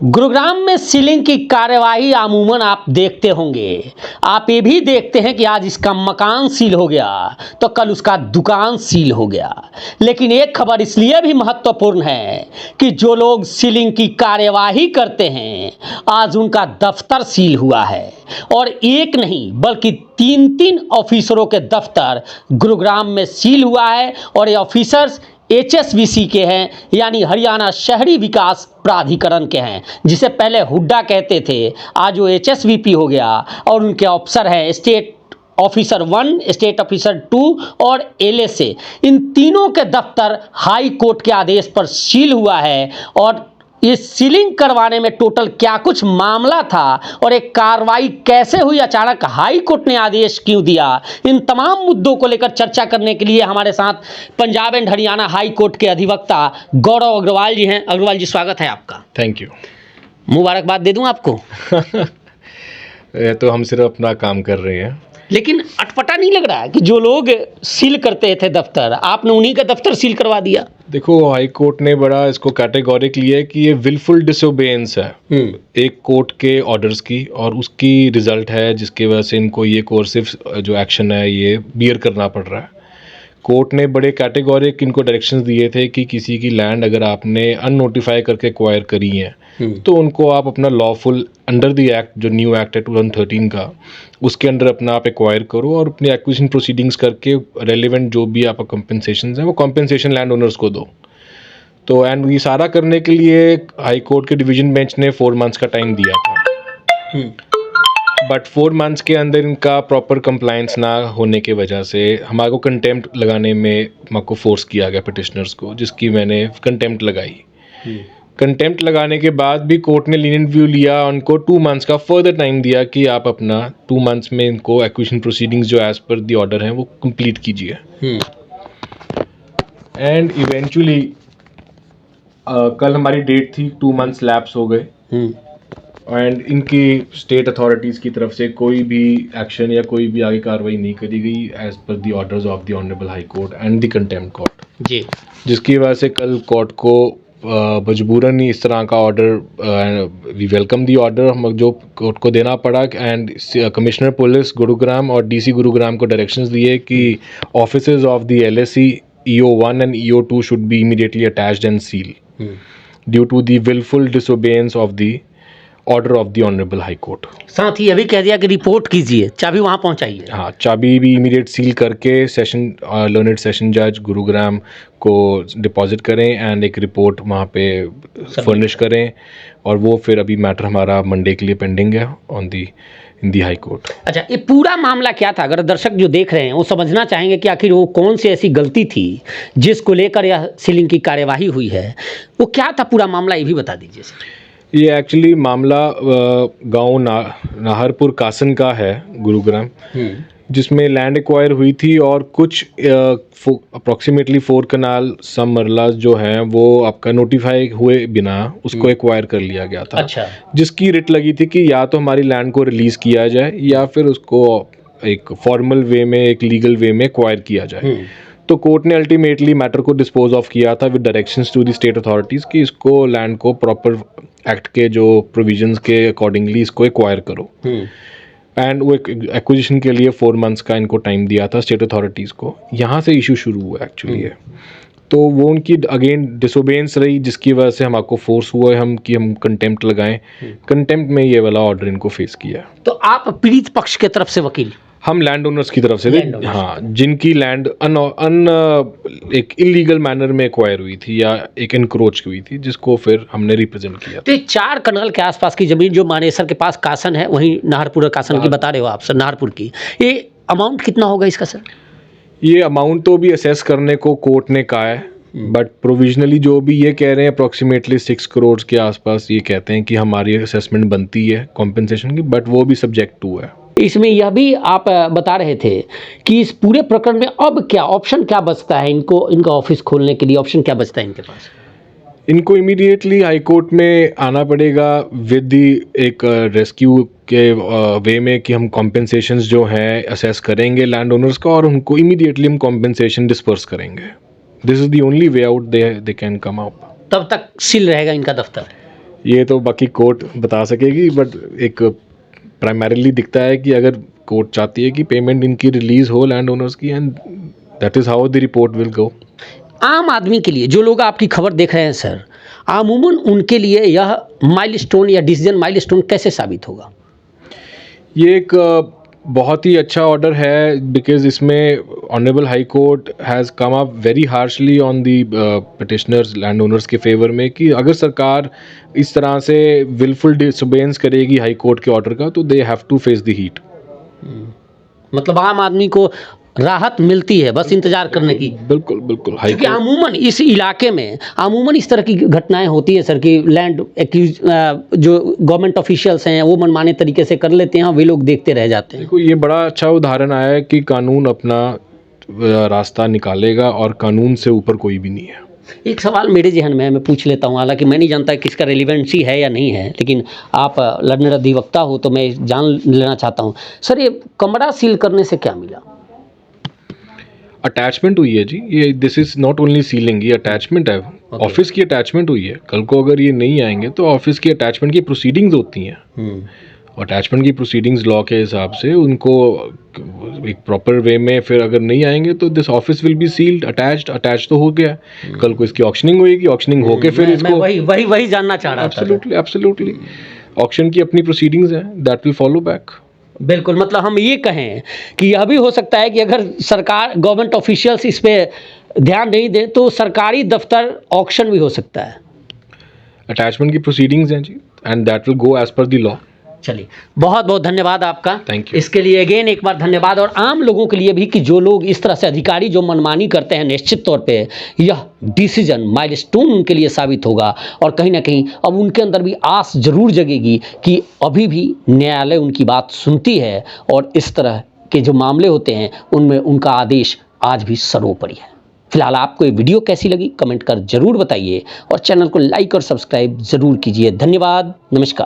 गुरुग्राम में सीलिंग की कार्यवाही अमूमन आप देखते होंगे। आप ये भी देखते हैं कि आज इसका मकान सील हो गया तो कल उसका दुकान सील हो गया। लेकिन एक खबर इसलिए भी महत्वपूर्ण है कि जो लोग सीलिंग की कार्यवाही करते हैं आज उनका दफ्तर सील हुआ है। और एक नहीं बल्कि 3-3 ऑफिसरों के दफ्तर गुरुग्राम में सील हुआ है। और ये ऑफिसर्स HSBC के हैं, यानी हरियाणा शहरी विकास प्राधिकरण के हैं, जिसे पहले हुड्डा कहते थे, आज वो HSBP हो गया। और उनके अफसर हैं स्टेट ऑफिसर 1, स्टेट ऑफिसर 2 और LSA। इन तीनों के दफ्तर हाई कोर्ट के आदेश पर सील हुआ है। और ये सीलिंग करवाने में टोटल क्या कुछ मामला था और एक कार्रवाई कैसे हुई, अचानक हाई कोर्ट ने आदेश क्यों दिया, इन तमाम मुद्दों को लेकर चर्चा करने के लिए हमारे साथ Punjab and Haryana high court के अधिवक्ता गौरव अग्रवाल जी हैं। अग्रवाल जी, स्वागत है आपका। Thank you. मुबारकबाद दे दूं आपको। तो हम सिर्फ अपना काम कर रहे हैं, लेकिन अटपटा नहीं लग रहा है कि जो लोग सील करते थे दफ्तर, आपने उन्हीं का दफ्तर सील करवा दिया। देखो हाई कोर्ट ने बड़ा इसको कैटेगोरिक लिया है कि ये विलफुल डिसोबेयंस है एक कोर्ट के ऑर्डर्स की, और उसकी रिजल्ट है जिसकी वजह से इनको ये कोर्सिव जो एक्शन है ये बियर करना पड़ रहा है। कोर्ट ने बड़े कैटेगोरिक इनको डायरेक्शंस दिए थे कि किसी की लैंड अगर आपने अननोटिफाई करके एक्वायर करी है तो उनको आप अपना लॉफुल अंडर द एक्ट, जो न्यू एक्ट है 2013 का, उसके अंडर अपना आप एक्वायर करो और अपनी एक्विजिशन प्रोसीडिंग्स करके रेलिवेंट जो भी आपका कॉम्पेंसेशन है वो कॉम्पेंसेशन लैंड ओनर्स को दो। तो एंड ये सारा करने के लिए हाई कोर्ट के डिवीजन बेंच ने 4 मंथ्स का टाइम दिया था। बट 4 मंथ्स के अंदर इनका प्रॉपर कंप्लायंस ना होने के वजह से हमारे को कंटेम्प्ट लगाने में हमारे को फोर्स किया गया पिटिशनर्स को, जिसकी मैंने कंटेम्प्ट लगाई। कंटेम्प्ट लगाने के बाद भी कोर्ट ने लीनियंट व्यू लिया, उनको 2 मंथ्स का फर्दर टाइम दिया कि आप अपना 2 मंथ्स में इनको एक्विजिशन प्रोसीडिंग्स जो एज पर द ऑर्डर हैं वो कंप्लीट कीजिए। एंड इवेंचुअली कल हमारी डेट थी, 2 मंथ्स लैप्स हो गए एंड इनकी स्टेट अथॉरिटीज़ की तरफ से कोई भी एक्शन या कोई भी आगे कार्रवाई नहीं करी गई as per the orders of the honourable high court and the contempt court जी, जिसकी वजह से कल कोर्ट को मजबूरन ही इस तरह का order, we welcome the order, हम जो कोर्ट को देना पड़ा। एंड कमिश्नर पुलिस गुरुग्राम और DC गुरुग्राम को डायरेक्शंस दिए कि offices of the LSE EO1 and EO2 should be immediately attached and seal due to the wilful disobedience of the order of the honourable high court. साथ ही अभी कह दिया कि रिपोर्ट कीजिए, चाबी वहाँ पहुँचाइए। हाँ, चाबी भी इमीडिएट सील करके सेशन लर्नेड सेशन जज गुरुग्राम को डिपॉजिट करें एंड एक रिपोर्ट वहाँ पे फर्निश करें, और वो फिर अभी मैटर हमारा मंडे के लिए पेंडिंग है इन दी हाई कोर्ट। अच्छा, ये पूरा मामला क्या था? अगर दर्शक जो देख रहे हैं वो समझना चाहेंगे कि आखिर वो कौन सी ऐसी गलती थी जिसको लेकर यह सीलिंग की कार्यवाही हुई है, वो क्या था पूरा मामला, ये भी बता दीजिए सर। ये एक्चुअली मामला गांव नाहरपुर कासन का है गुरुग्राम, जिसमें लैंड एक्वायर हुई थी और कुछ अप्रॉक्सीमेटली 4 कनाल सम मरलास जो हैं वो आपका नोटिफाई हुए बिना उसको एक्वायर कर लिया गया था। अच्छा। जिसकी रिट लगी थी कि या तो हमारी लैंड को रिलीज़ किया जाए या फिर उसको एक फॉर्मल वे में, एक लीगल वे में एक्वायर किया जाए। तो कोर्ट ने अल्टीमेटली मैटर को डिस्पोज ऑफ किया था with directions to the state authorities कि इसको लैंड को प्रॉपर एक्ट के जो प्रोविजंस के अकॉर्डिंगली इसको एक्वायर करो। एंड वो एक्विजिशन के लिए 4 मंथ्स का इनको टाइम दिया था स्टेट अथॉरिटीज़ को। यहाँ से इशू शुरू हुआ एक्चुअली है। तो वो उनकी अगेन डिसोबेंस रही, जिसकी वजह से हमको फोर्स हुआ है हम कंटेम्प्ट लगाएं। कंटेम्प्ट में ये वाला ऑर्डर इनको फेस किया। तो आप पीड़ित पक्ष के तरफ से वकील? हम लैंड ओनर्स की तरफ से थे, हाँ, जिनकी लैंड एक इलीगल मैनर में एक्वायर हुई थी या एक एनक्रोच हुई थी, जिसको फिर हमने रिप्रेजेंट किया। तो 4 कनाल के आसपास की जमीन जो मानेसर के पास कासन है, वहीं नाहरपुर कासन की बता रहे हो आप सर, नाहरपुर की, ये अमाउंट कितना होगा इसका सर? ये अमाउंट तो भी असेस करने को कोर्ट ने कहा है, बट प्रोविजनली जो भी ये कह रहे हैं अप्रॉक्सीमेटली 6 करोड़ के आसपास ये कहते हैं कि हमारी असेसमेंट बनती है कॉम्पेंसेशन की, बट वो भी सब्जेक्ट टू है। इसमें यह भी आप बता रहे थे कि इस पूरे प्रकरण में अब क्या ऑप्शन क्या बचता है इनको, इनका ऑफिस खोलने के लिए ऑप्शन क्या बचता है इनके पास? इनको इमीडिएटली हाई कोर्ट में आना पड़ेगा विद दी एक रेस्क्यू के वे में कि हम कॉम्पेंसेशंस जो हैं असेस करेंगे लैंड ओनर्स का, और उनको इमीडिएटली हम कॉम्पेंसेशन डिस्पर्स करेंगे। This is the only way out they can come up. तब तक सील रहेगा इनका दफ्तर? ये तो बाकी कोर्ट बता सकेगी, बट एक प्राइमरीली दिखता है कि अगर कोर्ट चाहती है कि पेमेंट इनकी रिलीज हो लैंड ओनर्स की, and that is how the report will go. आम आदमी के लिए जो लोग आपकी खबर देख रहे हैं सर, अमूमन उनके लिए यह माइलस्टोन या डिसीजन माइलस्टोन कैसे साबित होगा? ये एक बहुत ही अच्छा ऑर्डर है, बिकॉज इसमें honourable high court has come up very harshly on the petitioners land owners के फेवर में कि अगर सरकार इस तरह से विलफुल डिसोबेंस करेगी हाई कोर्ट के ऑर्डर का, तो they have to face the heat. मतलब आम आदमी को राहत मिलती है बस इंतजार करने की। बिल्कुल बिल्कुल। हाई क्योंकि कोर्ट अमूमन इस इलाके में अमूमन इस तरह की घटनाएं होती है सर कि लैंड एक्यूज जो गवर्नमेंट ऑफिशियल्स हैं वो मनमाने तरीके से कर लेते हैं, वे लोग देखते रह जाते हैं। देखो, ये बड़ा अच्छा उदाहरण आया है कि कानून अपना रास्ता निकालेगा और कानून से ऊपर कोई भी नहीं है। एक सवाल मेरे जहन में है, मैं पूछ लेता हूँ, हालांकि मैं नहीं जानता कि इसका रेलिवेंसी है या नहीं है, लेकिन आप लर्नर अधिवक्ता हो तो मैं जान लेना चाहता हूँ सर, ये कमरा सील करने से क्या मिला? अटैचमेंट हुई है जी, ये this is not only ceiling, ये अटैचमेंट है। ऑफिस की अटैचमेंट हुई है। कल को अगर ये नहीं आएंगे तो ऑफिस की अटैचमेंट की प्रोसीडिंग्स होती हैं। अटैचमेंट की प्रोसीडिंग्स लॉ के हिसाब से उनको एक प्रॉपर वे में फिर अगर नहीं आएंगे तो this office will be sealed, attach तो हो गया। कल को इसकी ऑक्शनिंग होगी, ऑक्शनिंग होके फिर मैं इसको वही जानना चाह रहा था। एब्सोल्युटली एब्सोल्युटली, ऑक्शन की अपनी प्रोसीडिंग्स हैं, दैट विल फॉलो बैक। बिल्कुल, मतलब हम ये कहें कि यह भी हो सकता है कि अगर सरकार गवर्नमेंट ऑफिशियल्स इस पे ध्यान नहीं दें तो सरकारी दफ्तर ऑक्शन भी हो सकता है। अटैचमेंट की प्रोसीडिंग्स हैं जी, and that will go as per the law. चलिए, बहुत बहुत धन्यवाद आपका। Thank you. इसके लिए अगेन एक बार धन्यवाद। और आम लोगों के लिए भी कि जो लोग इस तरह से अधिकारी जो मनमानी करते हैं, निश्चित तौर पे यह डिसीजन माइलस्टोन उनके लिए साबित होगा और कहीं ना कहीं अब उनके अंदर भी आस जरूर जगेगी कि अभी भी न्यायालय उनकी बात सुनती है और इस तरह के जो मामले होते हैं उनमें उनका आदेश आज भी सर्वोपरि है। फिलहाल आपको ये वीडियो कैसी लगी कमेंट कर जरूर बताइए और चैनल को लाइक और सब्सक्राइब जरूर कीजिए। धन्यवाद, नमस्कार।